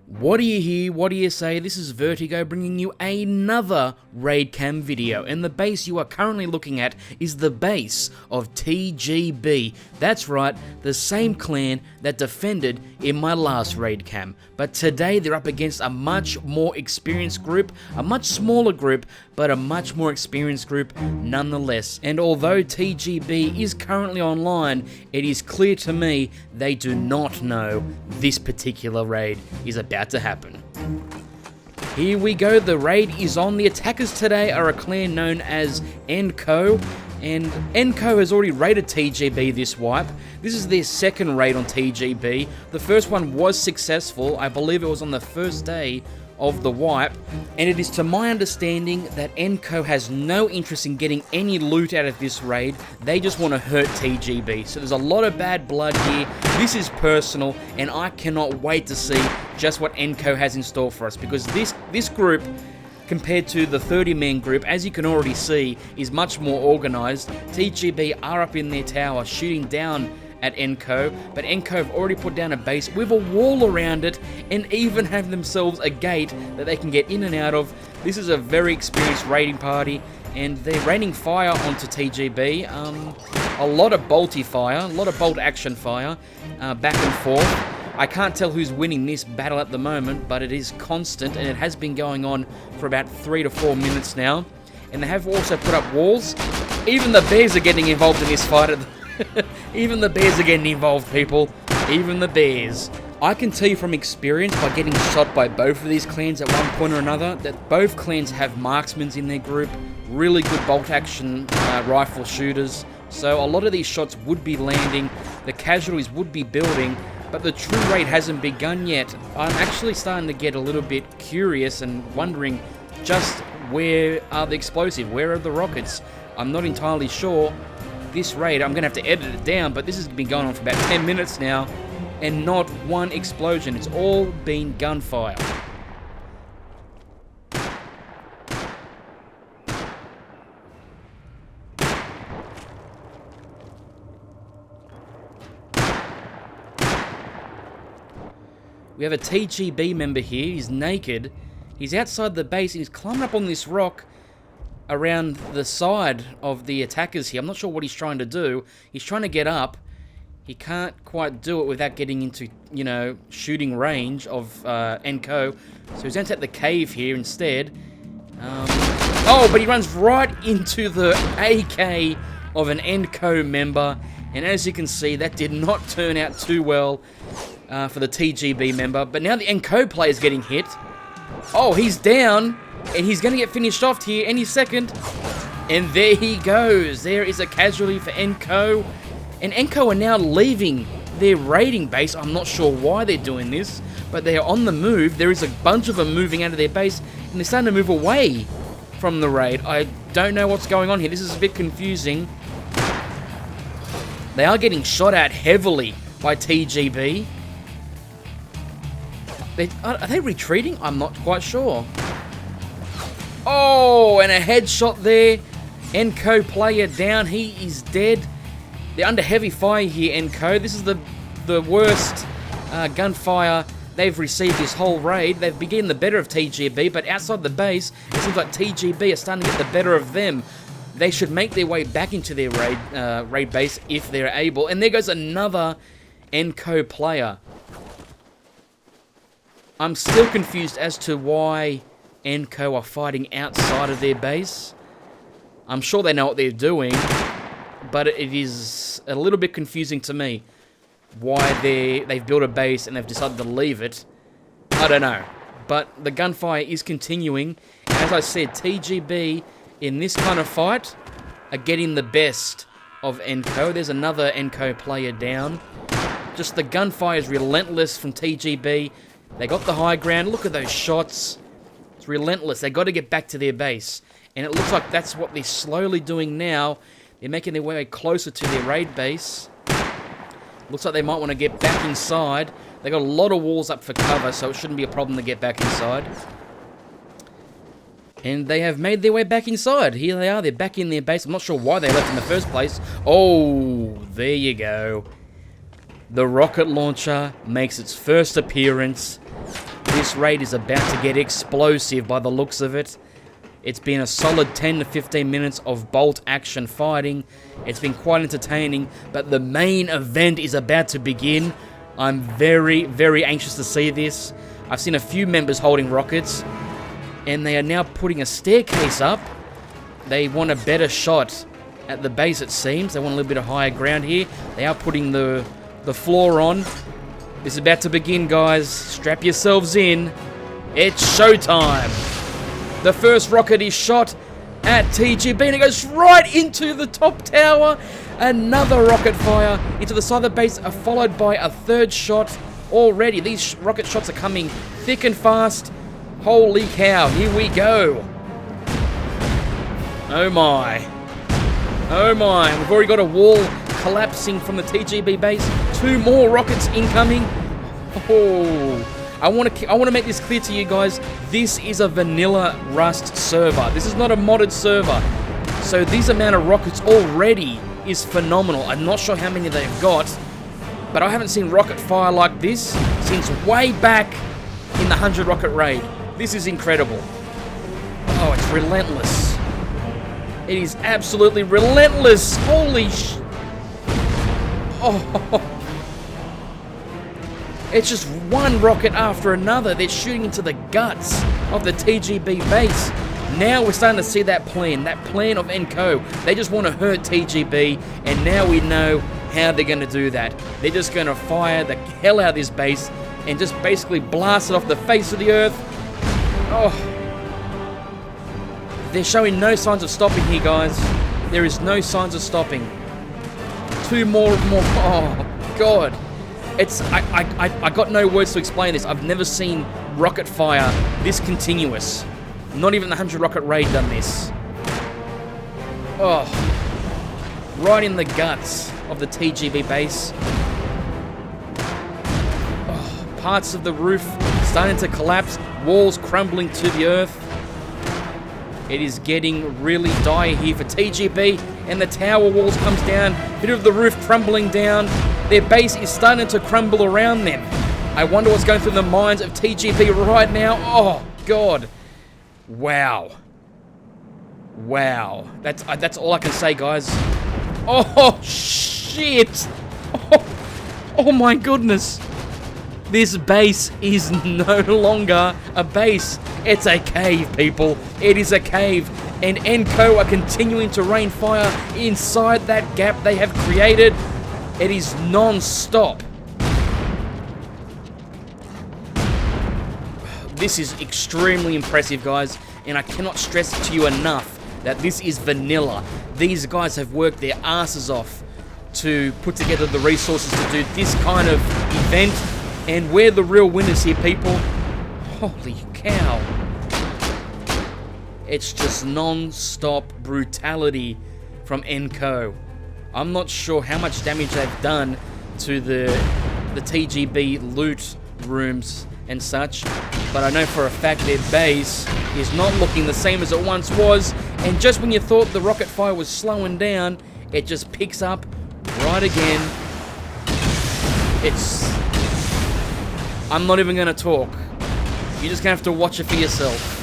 What do you hear? What do you say? This is VERTiiGO bringing you another raid cam video, and the base you are currently looking at is the base of TGB. That's right, the same clan that defended in my last raid cam. But today they're up against a much more experienced group, a much smaller group, but a much more experienced group nonetheless. And although TGB is currently online, it is clear to me they do not know this particular raid is about to happen. Here we go, the raid is on. The attackers today are a clan known as NCO, and NCO has already raided TGB this wipe. This is their second raid on TGB. The first one was successful. I believe it was on the first day of the wipe, and it is to my understanding that NCO has no interest in getting any loot out of this raid. They just want to hurt TGB. So there's a lot of bad blood here. This is personal, and I cannot wait to see just what NCO has in store for us, because this group, compared to the 30-man group, as you can already see, is much more organized. TGB are up in their tower shooting down at NCO, but NCO have already put down a base with a wall around it and even have themselves a gate that they can get in and out of. This is a very experienced raiding party, and they're raining fire onto TGB. A lot of bolty fire, a lot of bolt action fire, back and forth. I can't tell who's winning this battle at the moment, but it is constant, and it has been going on for about 3 to 4 minutes now. And they have also put up walls. Even the bears are getting involved in this fight. Even the bears are getting involved, people. Even the bears. I can tell you from experience, by getting shot by both of these clans at one point or another, that both clans have marksmen in their group, really good bolt action rifle shooters. So a lot of these shots would be landing, the casualties would be building, but the true raid hasn't begun yet. I'm actually starting to get a little bit curious and wondering just where are the explosives, where are the rockets? I'm not entirely sure. This raid, I'm going to have to edit it down, but this has been going on for about 10 minutes now, and not one explosion. It's all been gunfire. We have a TGB member here. He's naked. He's outside the base, and he's climbing up on this rock around the side of the attackers here. I'm not sure what he's trying to do. He's trying to get up. He can't quite do it without getting into, you know, shooting range of NCO. So he's going to take the cave here instead. Oh, but he runs right into the AK of an NCO member. And as you can see, that did not turn out too well for the TGB member. But now the NCO player is getting hit. Oh, he's down. And he's going to get finished off here any second. And there he goes. There is a casualty for NCO. And NCO are now leaving their raiding base. I'm not sure why they're doing this, but they are on the move. There is a bunch of them moving out of their base, and they're starting to move away from the raid. I don't know what's going on here. This is a bit confusing. They are getting shot at heavily by TGB. Are they retreating? I'm not quite sure. Oh, and a headshot there. NCO player down. He is dead. They're under heavy fire here, NCO. This is the worst gunfire they've received this whole raid. They've been getting the better of TGB, but outside the base, it seems like TGB are starting to get the better of them. They should make their way back into their raid base if they're able. And there goes another NCO player. I'm still confused as to why NCO are fighting outside of their base. I'm sure they know what they're doing, but it is a little bit confusing to me why they've built a base and they've decided to leave it. I don't know. But the gunfire is continuing. And as I said, TGB in this kind of fight are getting the best of NCO. There's another NCO player down. Just the gunfire is relentless from TGB. They got the high ground. Look at those shots. It's relentless. They got to get back to their base. And it looks like that's what they're slowly doing now. They're making their way closer to their raid base. Looks like they might want to get back inside. They got a lot of walls up for cover, so it shouldn't be a problem to get back inside. And they have made their way back inside. Here they are. They're back in their base. I'm not sure why they left in the first place. Oh, there you go. The rocket launcher makes its first appearance. This raid is about to get explosive by the looks of it. It's been a solid 10 to 15 minutes of bolt action fighting. It's been quite entertaining, but the main event is about to begin. I'm very, very anxious to see this. I've seen a few members holding rockets, and they are now putting a staircase up. They want a better shot at the base, it seems. They want a little bit of higher ground here. They are putting the floor on. This is about to begin, guys. Strap yourselves in. It's showtime. The first rocket is shot at TGB, and it goes right into the top tower. Another rocket fire into the side of the base, followed by a third shot already. These rocket shots are coming thick and fast. Holy cow, here we go. Oh my. Oh my, we've already got a wall collapsing from the TGB base. 2 more rockets incoming. Oh, I want to make this clear to you guys. This is a vanilla Rust server. This is not a modded server. So this amount of rockets already is phenomenal. I'm not sure how many they've got, but I haven't seen rocket fire like this since way back in the 100 rocket raid. This is incredible. Oh, it's relentless. It is absolutely relentless. Holy sh... Oh. It's just one rocket after another. They're shooting into the guts of the TGB base. Now we're starting to see that plan of ENCO. They just want to hurt TGB, and now we know how they're going to do that. They're just going to fire the hell out of this base and just basically blast it off the face of the earth. Oh. They're showing no signs of stopping here, guys. There is no signs of stopping. 2 more. Oh, God. I got no words to explain this. I've never seen rocket fire this continuous. Not even the 100 rocket raid done this. Oh. Right in the guts of the TGB base. Oh, parts of the roof starting to collapse. Walls crumbling to the earth. It is getting really dire here for TGB, and the tower walls comes down, bit of the roof crumbling down. Their base is starting to crumble around them. I wonder what's going through the minds of TGB right now. Oh, God. Wow. Wow. That's all I can say, guys. Oh, shit. Oh my goodness. This base is no longer a base. It's a cave, people. It is a cave. And ENCO are continuing to rain fire inside that gap they have created. It is non-stop. This is extremely impressive, guys. And I cannot stress it to you enough that this is vanilla. These guys have worked their asses off to put together the resources to do this kind of event. And we're the real winners here, people. Holy cow. It's just non-stop brutality from ENCO. I'm not sure how much damage they've done to the TGB loot rooms and such, but I know for a fact their base is not looking the same as it once was, and just when you thought the rocket fire was slowing down, it just picks up right again. I'm not even going to talk. You're just going to have to watch it for yourself.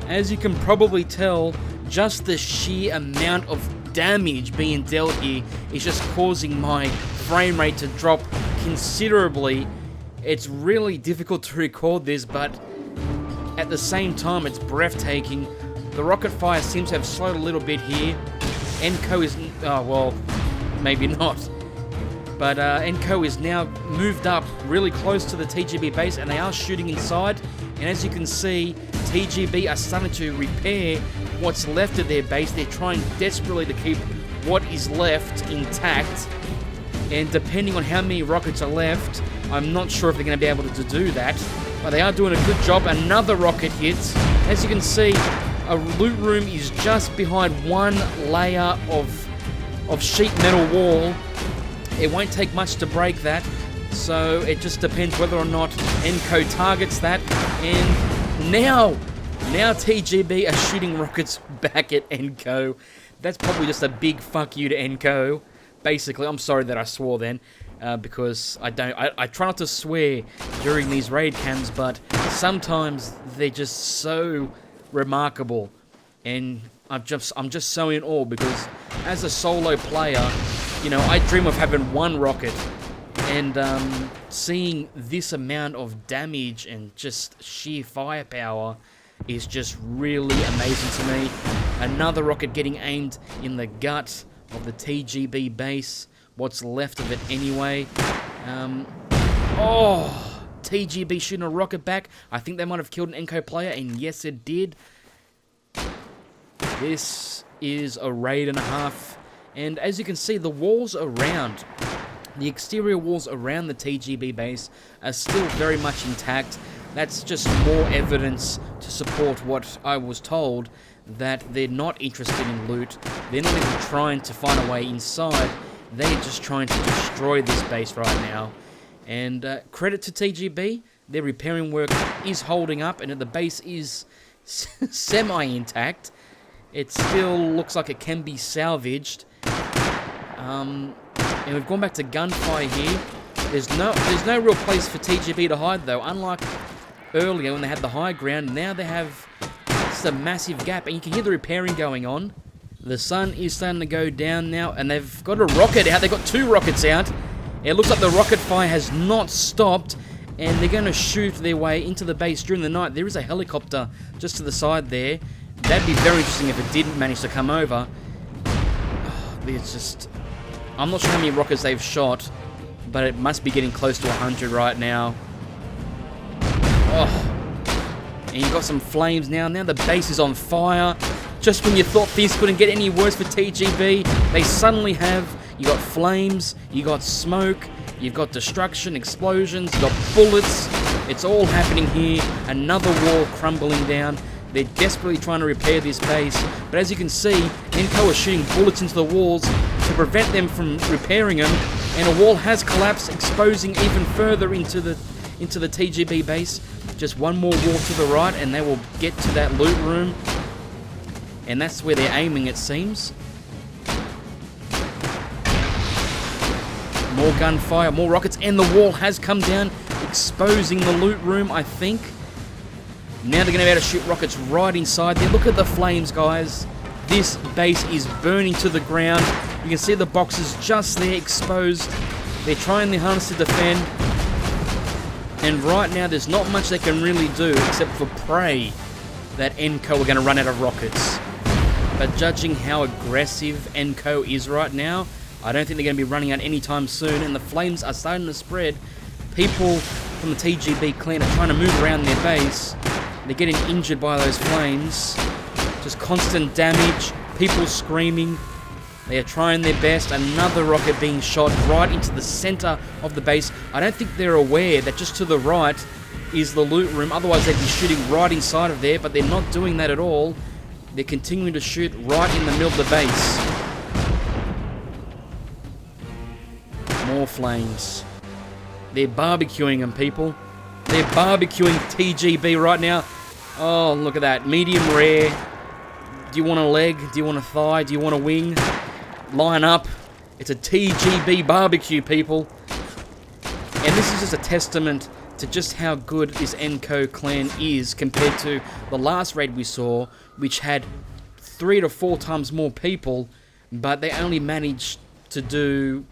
As you can probably tell, just the sheer amount of damage being dealt here is just causing my frame rate to drop considerably. It's really difficult to record this, but at the same time, it's breathtaking. The rocket fire seems to have slowed a little bit here. Enco is... oh, well, maybe not. But Enco is now moved up really close to the TGB base, and they are shooting inside. And as you can see, TGB are starting to repair what's left of their base. They're trying desperately to keep what is left intact. And depending on how many rockets are left, I'm not sure if they're going to be able to do that. But they are doing a good job. Another rocket hits. As you can see, a loot room is just behind one layer of sheet metal wall. It won't take much to break that, so it just depends whether or not Enco targets that. And now TGB are shooting rockets back at Enco. That's probably just a big fuck you to Enco. Basically, I'm sorry that I swore then, because I try not to swear during these raid cams, but sometimes they're just so remarkable, and I'm just so in awe, because as a solo player, you know, I dream of having one rocket, and seeing this amount of damage and just sheer firepower is just really amazing to me. Another rocket getting aimed in the gut of the TGB base, what's left of it anyway. Oh, TGB shooting a rocket back. I think they might have killed an Enco player, and yes it did. This is a raid and a half. And as you can see, the walls around, the exterior walls around the TGB base are still very much intact. That's just more evidence to support what I was told, that they're not interested in loot. They're not even trying to find a way inside. They're just trying to destroy this base right now. And credit to TGB, their repairing work is holding up, and the base is semi-intact. It still looks like it can be salvaged. And we've gone back to gunfire here. There's no real place for TGB to hide though. Unlike earlier when they had the high ground, now they have just a massive gap, and you can hear the repairing going on. The sun is starting to go down now, and they've got a rocket out. They've got two rockets out. It looks like the rocket fire has not stopped, and they're going to shoot their way into the base during the night. There is a helicopter just to the side there. That'd be very interesting if it didn't manage to come over. It's just... I'm not sure how many rockets they've shot, but it must be getting close to 100 right now. Oh. And you've got some flames now. Now the base is on fire. Just when you thought things couldn't get any worse for TGB, they suddenly have. You got flames, you got smoke, you've got destruction, explosions, you've got bullets. It's all happening here. Another wall crumbling down. They're desperately trying to repair this base, but as you can see, Enco are shooting bullets into the walls to prevent them from repairing them, and a wall has collapsed, exposing even further into the TGB base. Just one more wall to the right, and they will get to that loot room, and that's where they're aiming, it seems. More gunfire, more rockets, and the wall has come down, exposing the loot room, I think. Now they're going to be able to shoot rockets right inside there. Look at the flames, guys. This base is burning to the ground. You can see the boxes just there exposed. They're trying their hardest to defend. And right now, there's not much they can really do except for pray that Enco are going to run out of rockets. But judging how aggressive Enco is right now, I don't think they're going to be running out anytime soon. And the flames are starting to spread. People from the TGB clan are trying to move around their base. They're getting injured by those flames. Just constant damage. People screaming. They are trying their best. Another rocket being shot right into the center of the base. I don't think they're aware that just to the right is the loot room. Otherwise, they'd be shooting right inside of there. But they're not doing that at all. They're continuing to shoot right in the middle of the base. More flames. They're barbecuing them, people. They're barbecuing TGB right now. Oh, look at that. Medium rare. Do you want a leg? Do you want a thigh? Do you want a wing? Line up. It's a TGB barbecue, people. And this is just a testament to just how good this Enco clan is compared to the last raid we saw, which had 3 to 4 times more people, but they only managed to do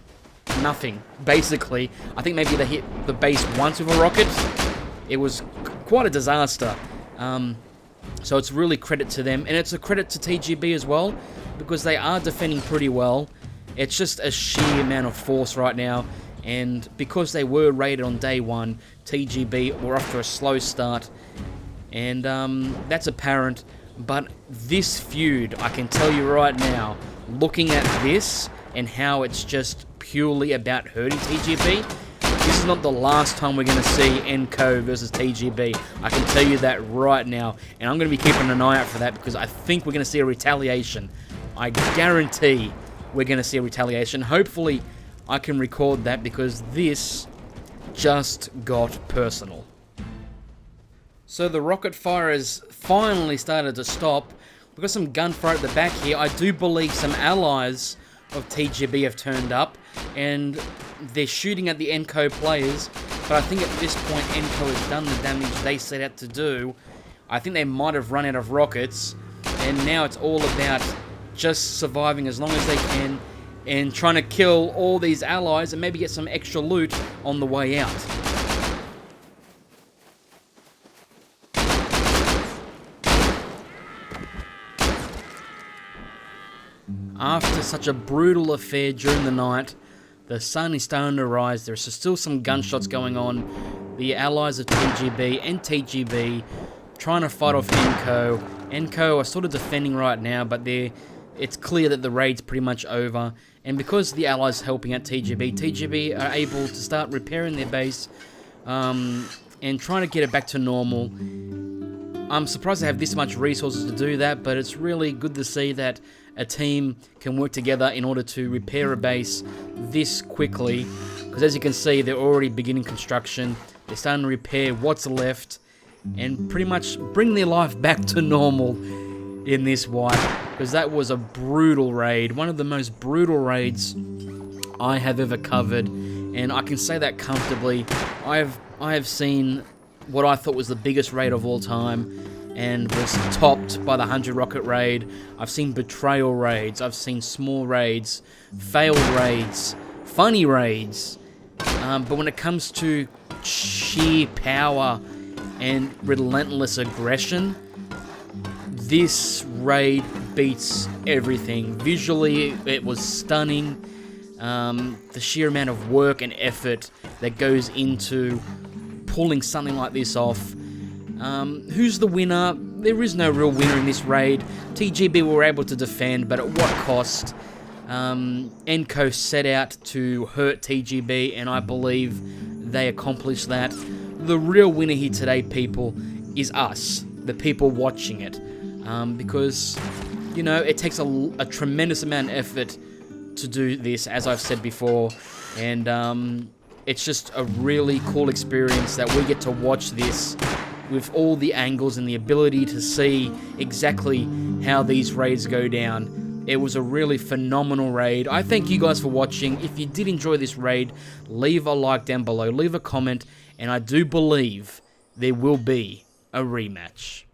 nothing, basically. I think maybe they hit the base once with a rocket. It was quite a disaster. So it's really credit to them, and it's a credit to TGB as well, because they are defending pretty well. It's just a sheer amount of force right now, and because they were raided on day one, TGB were off to a slow start, and that's apparent. But this feud, I can tell you right now, looking at this and how it's just purely about hurting TGB, this is not the last time we're going to see NCO versus TGB. I can tell you that right now, and I'm going to be keeping an eye out for that, because I think we're going to see a retaliation. I guarantee we're going to see a retaliation. Hopefully I can record that, because this just got personal. So the rocket fire has finally started to stop. We've got some gunfire at the back here. I do believe some allies of TGB have turned up, and they're shooting at the NCO players, but I think at this point NCO has done the damage they set out to do. I think they might have run out of rockets, and now it's all about just surviving as long as they can and trying to kill all these allies and maybe get some extra loot on the way out. After such a brutal affair during the night, the sun is starting to rise. There's still some gunshots going on. The allies of TGB and TGB trying to fight off NCO. NCO are sort of defending right now, but it's clear that the raid's pretty much over. And because the allies are helping out TGB, TGB are able to start repairing their base and trying to get it back to normal. I'm surprised they have this much resources to do that, but it's really good to see that a team can work together in order to repair a base this quickly, because as you can see, they're already beginning construction. They're starting to repair what's left and pretty much bring their life back to normal in this wipe, because that was a brutal raid, one of the most brutal raids I have ever covered, and I can say that comfortably. I have seen what I thought was the biggest raid of all time, and was topped by the 100 rocket raid. I've seen betrayal raids, I've seen small raids, failed raids, funny raids, but when it comes to sheer power and relentless aggression, this raid beats everything. Visually, it was stunning. The sheer amount of work and effort that goes into pulling something like this off. Who's the winner? There is no real winner in this raid. TGB were able to defend, but at what cost? NCO set out to hurt TGB, and I believe they accomplished that. The real winner here today, people, is us, the people watching it. Because, you know, it takes a tremendous amount of effort to do this, as I've said before, and it's just a really cool experience that we get to watch this with all the angles and the ability to see exactly how these raids go down. It was a really phenomenal raid. I thank you guys for watching. If you did enjoy this raid, leave a like down below, leave a comment, and I do believe there will be a rematch.